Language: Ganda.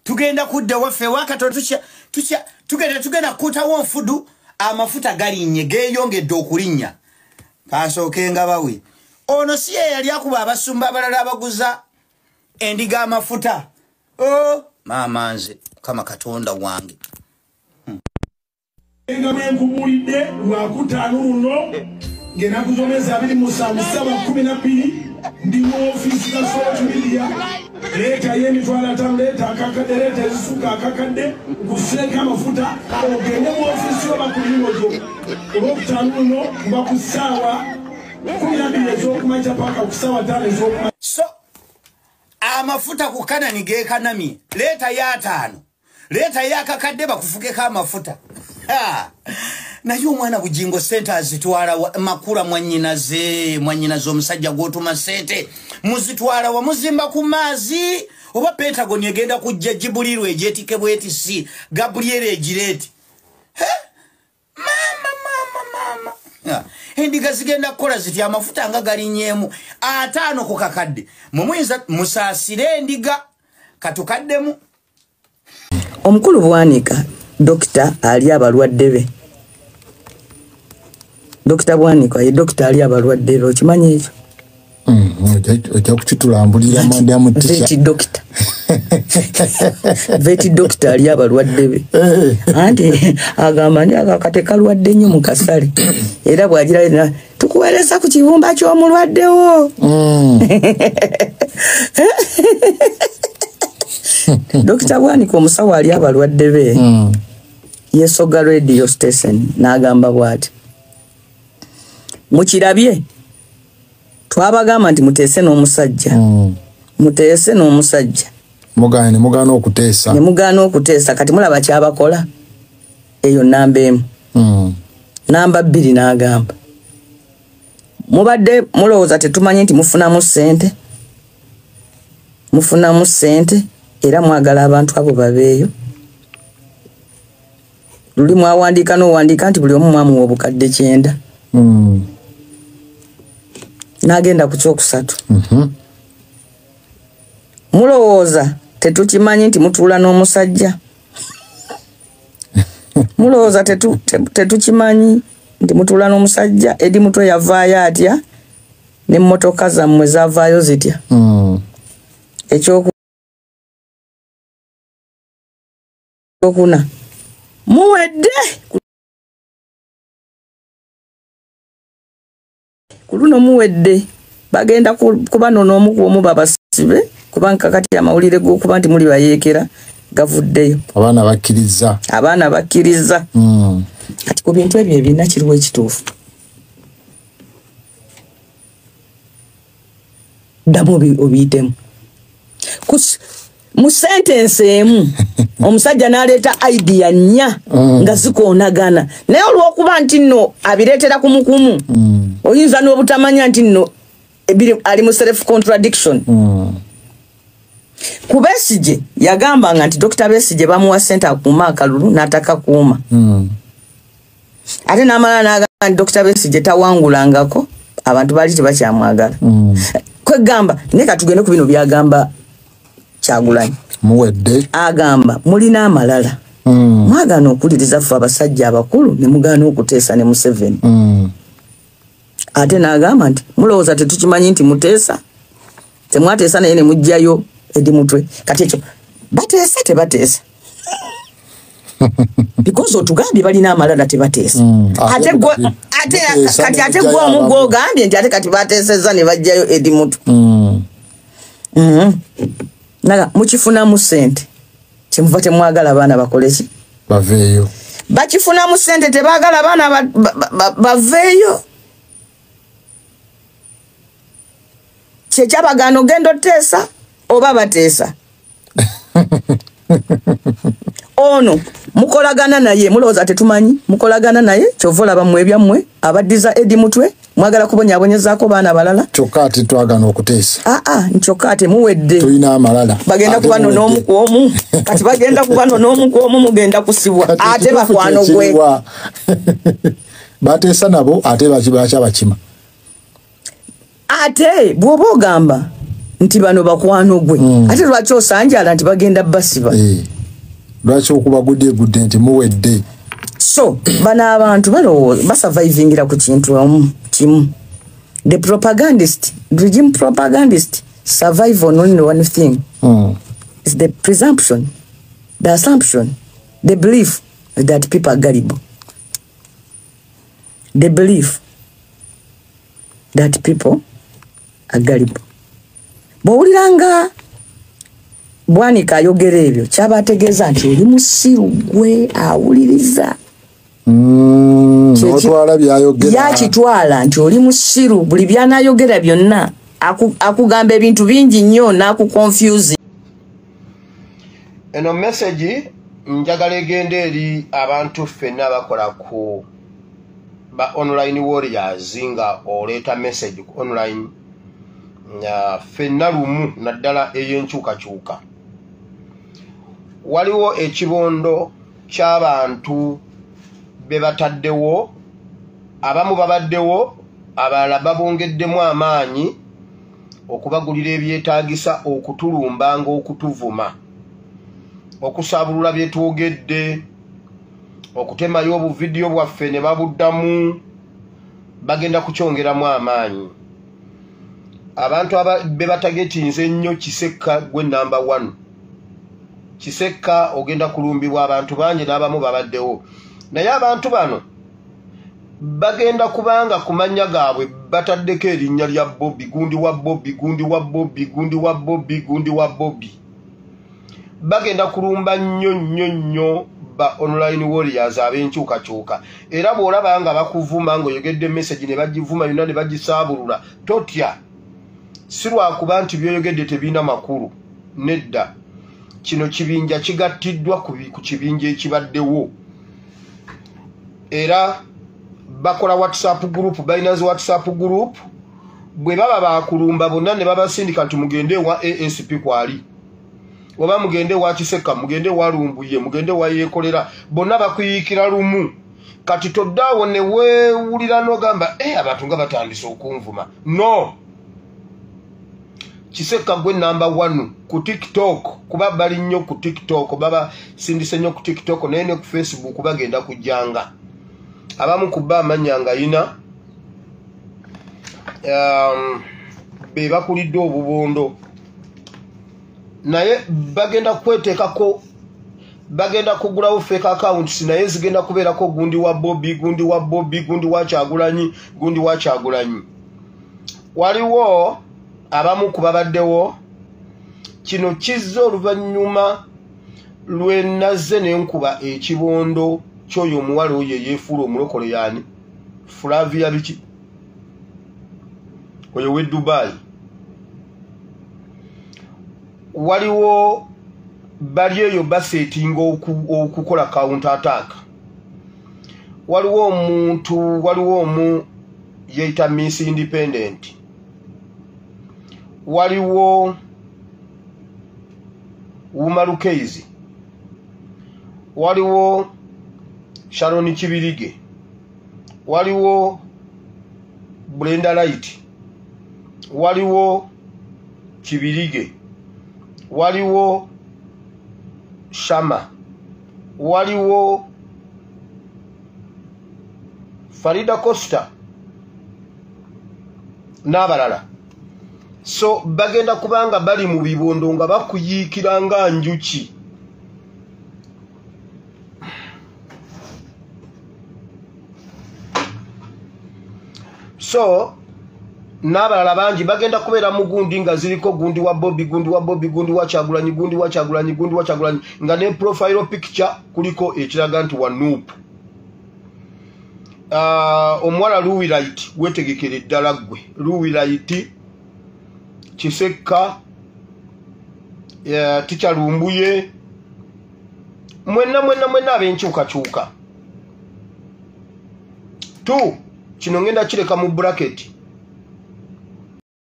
tugenda kudda waffe wakato tugenda kutawo nfudu amafuta galinnye geeyongedde okulinnya kansookenga bawe ono si ye yali akuba abasumba abalala abaguza endiga amafuta maama nze kama katonda wange Enga mwenkubulidde lwakutaano luno ng'ennaku z'omwezi 27/12 ndi mu ofiisi za social media leeta y'emitwalo 5 leeta akakadde leeta ezisuka akakadde kuseeka amafuta ogende mu ofiisi yo bakulimozo olwokutaano luno kuba ku ssaawa 12 ez'okumakya paka ku ssaawa 5 ez'okumakya. So amafuta ku Kanani geekanamye leeta y'ataano leeta y'akakadde bakufukeko amafuta. Nayo omwana Bujingo Center zitwala makula mwanyinaze omusajja gw'otuma sente muzitwala wa muzimba ku maazi oba Pentagon egenda kujja Jibulirwe ejetike bwetisi Gabriel Ejireti mama endiga zigenda kukola ziti amafuta nga galinnyemu ataano ku kakadde mumuyinza musaasire endiga katukaddemu. Omukulu Bwanika Dokita ali abalwadde be. Dokita Bwanika ye dokita ali abalwadde be okimanyi ekyo? Ojja kukitulambulira manda mu tisha. Veti dokita. Veti dokita ali abalwadde be. Anti agamba ndi akakate kalwadde nnyo mu kasale. Era bw'agira tukuweereza ku kibumba ky'omulwaddewo. Dokita Bwanika omusawo ali abalwadde be. Yesoga radio station n'agamba bw'ati mukirabye twabagamba nti muteese n'omusajja muteese n'omusajja mugaana okuteesa ne mugaana okuteesa kati mulaba kyabakola eyo namba emu. Namba 2 n'agamba mubadde mulowooza tetumanyi nti mufunamu ssente era mwagala abantu abo babeeyo. Luli mwawandiika n'owandiika nti buli omu mwamuwa obukadde 9. N'agenda ku kyokusatu. Mulowooza tetukimanyi nti mutuula n'omusajja. Mulowooza tetukimanyi nti mutuula n'omusajja edi mutwe yavaayo atya n'emmotoka zammwe zavaayo zitya. Ekyokuna muwedde kuluno muwedde bagenda kuba n'omu ku omu babasibe kubanga kati amawulire g'okuba nti muli bayeekera gavuddeyo. Abaana bakkiriza. Kati ku bintu ebyo ebirina kiriwo ekituufu. Ddamu obiyitemu. Mu sentence emu omusajja n'aleeta idea 4 nga zikoonagana naye olw'okuba nti nno abireetera kumukumu oyinza n'obutamanya nti nno ali mu self contradiction. Ku Besigye yagambanga nti Dr. Besigye bamuwa ssente akuuma akalulu n'atakakuuma. Ate n'amala n'agamba nti Dr. Besigye tawangulangako abantu baali tebakyamwagala. Kwegamba naye katugende ku bino byagamba Kyagulanyi muwedde agamba mulina amalala mwagaana okuwuliriza ffe abasajja abakulu ne mugaana okuteesa ne Museveni. Ate n'agamba nti mulowooza tetukimanyi nti muteesa temwateesa naye ne mujjayo edi mutwe kati ekyo bateesa tebateesa because otugambye balina amalala tebateesa ate gwe omu gw'ogambye nti ate kati bateesezza ne bajjayo edi mutwe. Naga mukifunamu ssente kyemuva temwagala abaana bakoleki baveeyo. Bakifunamu ssente tebaagala abaana baveeyo. Kyekyabagaana ogenda oteesa oba bateesa. Ono mukolagana naye mulowooza tetumanyi mukolagana naye kyova olaba mmwe ebyammwe abaddiza edi mutwe mwagala kubonyaabonyezaako baana balala. Kyokka ate twagaana okuteesa. Nkyokka ate muwedde. Tulina amalala. Bagenda kuba n'omu ku omu. Kati bagenda kuba n'omu ku omu mugenda kusibwa. Ate bakwano gwe. Bateesa nabo ate bakima. Ate bw'oba ogamba nti bano bakwano gwe ate lwaki osanjala nti bagenda basiba lwaki okuba gudde nti muwedde so bano abantu basurvivingira ku kintu kimu the propagandist regime propagandist survive on only one thing is the presumption, the assumption, the belief that people are gullible. The belief that people are gullible. Bw'owuliranga Bwanika ayogera ebyo kyabategeeza nti oli musiru gwe awuliriza. Otwala byayogera. Yakitwala nti oli musiru buli byanayogera byonna akugamba ebintu bingi nnyo n'akuconfuse. Eno message njagala egende eri abantu ffenna abakola ku ba online warriors nga oleeta message ku online ffenna lumu naddala ey'enkyukakyuka. Waliwo ekibondo ky'abantu be bataddewo, abamu babaddewo, abalala babongeddemu amaanyi okubagulira ebyetaagisa okutulumba ng'okutuvuma, okusaabulula bye twogedde, okutemayo obuvidiyo bwaffe ne babuddamu, bagenda kukyongeramu amaanyi. Abantu be batagetinze ennyo Kisekka gwe namba 1. Kisekka ogenda kulumbibwa abantu bangi n'abamu babaddewo. Naye abantu bano bagenda kubanga ku mannya gaabwe bataddeko erinnya lya Bobby, gundi wa Bobby, gundi wa Bobby, gundi wa Bobby, gundi wa Bobby. Bagenda kulumba nnyo ba online warriors ab'enkyukakyuka. Era bw'olaba nga bakuvuma ng'oyogedde message ne bagivuma yonna ne bagisaabulula, totya. Si lwakuba nti by'oyogedde tebiina makulu. Nedda. Kino kibinja kigattiddwa ku kibinja ekibaddewo. Era bakola WhatsApp group, Binance WhatsApp group, bwe baba bakulumba bonna ne babasindika nti mugende wa ASP kwali. Oba mugende wa Kisekka, mugende wa Lumbuye, mugende wa Yekolera, bonna bakuyiikira lumu. Kati toddaawo ne weewulira n'ogamba abantu nga batandise okunvuma. No! Kisekka gwe namba 1 ku TikTok, kuba bali nnyo ku TikTok, baba sindise nnyo ku TikTok naye ne ku Facebook bagenda kujjanga. Abamu kuba amanya nga yina be bakulidde obubondo. Naye bagenda kweteekako, bagenda kugulawo fake accounts naye zigenda kubeerako gundi wa Bobby, gundi wa Bobby, gundi wa Kyagulanyi, gundi wa Kyagulanyi. Waliwo abamu kubabaddewo, kino kizza oluvannyuma lwe nazze n'enkuba ekibondo ky'oyo omuwala oyo yeefuula omulokole yaani Flavia biki oyo w'e Dubai. Waliwo bali eyo basetinga okukola counter attack. Waliwo omu yeeyita Miss Independent. Waliwo Umarukeizi. Waliwo Sharon Kibirige. Waliwo Brenda Light. Waliwo Kibirige. Waliwo Shama. Waliwo Farida Costa n'abalala. So bagenda kubanga bali mu bibondo nga bakuyiikira nga njuki. So n'abalala bangi bagenda kubeera mu gundi nga ziriko gundi wa Bobby, gundi wa Bobby, gundi wa Kyagulanyi, gundi wa Kyagulanyi, gundi wa Kyagulanyi, nga ne profile picture kuliko ekiraga nti wa Nuupu. Omuwala Louis Light wetegekere ddala ggwe. Louis Light, Kisekka, Ticha Lumbuye, mwenna ab'enkyukakyuka. Kino ngenda kireka mu bracket.